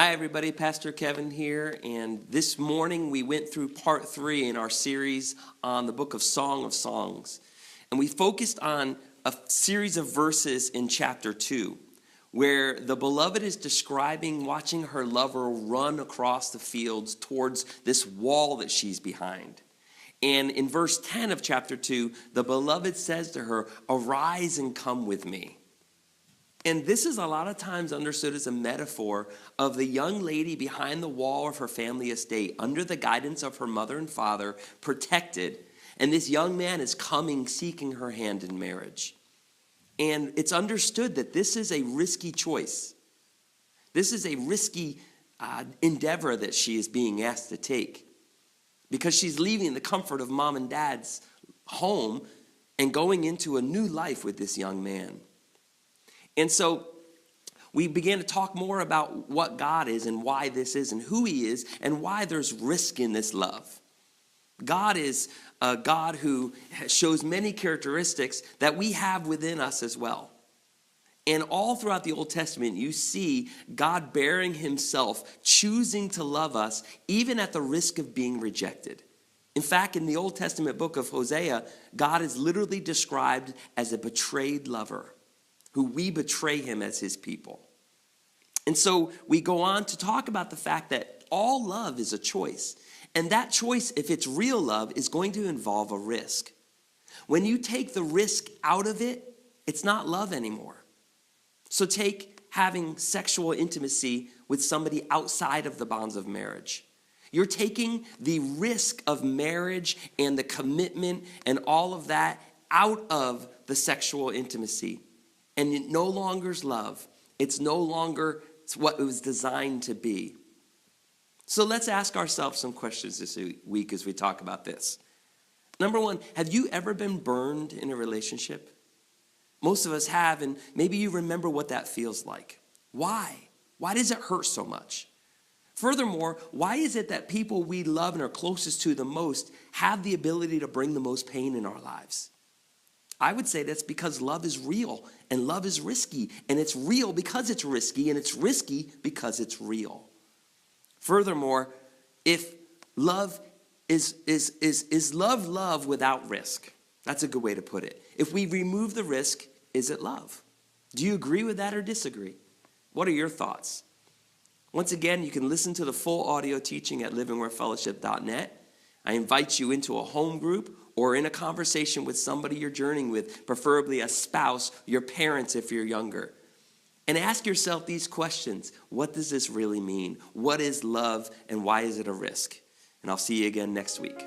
Hi, everybody. Pastor Kevin here. And this morning we went through part 3 in our series on the book of Song of Songs. And we focused on a series of verses in chapter 2, where the beloved is describing watching her lover run across the fields towards this wall that she's behind. And in verse 10 of chapter 2, the beloved says to her, "Arise and come with me." And this is a lot of times understood as a metaphor of the young lady behind the wall of her family estate, under the guidance of her mother and father, protected. And this young man is coming, seeking her hand in marriage. And it's understood that this is a risky choice. This is a risky endeavor that she is being asked to take, because she's leaving the comfort of mom and dad's home and going into a new life with this young man. And so we began to talk more about what God is and why this is and who he is and why there's risk in this love. God is a God who shows many characteristics that we have within us as well. And all throughout the Old Testament, you see God bearing himself, choosing to love us, even at the risk of being rejected. In fact, in the Old Testament book of Hosea, God is literally described as a betrayed lover, who we betray him as his people. And so we go on to talk about the fact that all love is a choice. And that choice, if it's real love, is going to involve a risk. When you take the risk out of it, it's not love anymore. So take having sexual intimacy with somebody outside of the bonds of marriage. You're taking the risk of marriage and the commitment and all of that out of the sexual intimacy. And it no longer is love. It's no longer what it was designed to be. So let's ask ourselves some questions this week as we talk about this. Number one, have you ever been burned in a relationship? Most of us have, and maybe you remember what that feels like. Why? Why does it hurt so much? Furthermore, why is it that people we love and are closest to the most have the ability to bring the most pain in our lives? I would say that's because love is real and love is risky, and it's real because it's risky, and it's risky because it's real. Furthermore, if love is love without risk? That's a good way to put it. If we remove the risk, is it love? Do you agree with that or disagree? What are your thoughts? Once again, you can listen to the full audio teaching at livingwarefellowship.net. I invite you into a home group or in a conversation with somebody you're journeying with, preferably a spouse, your parents if you're younger. And ask yourself these questions. What does this really mean? What is love, and why is it a risk? And I'll see you again next week.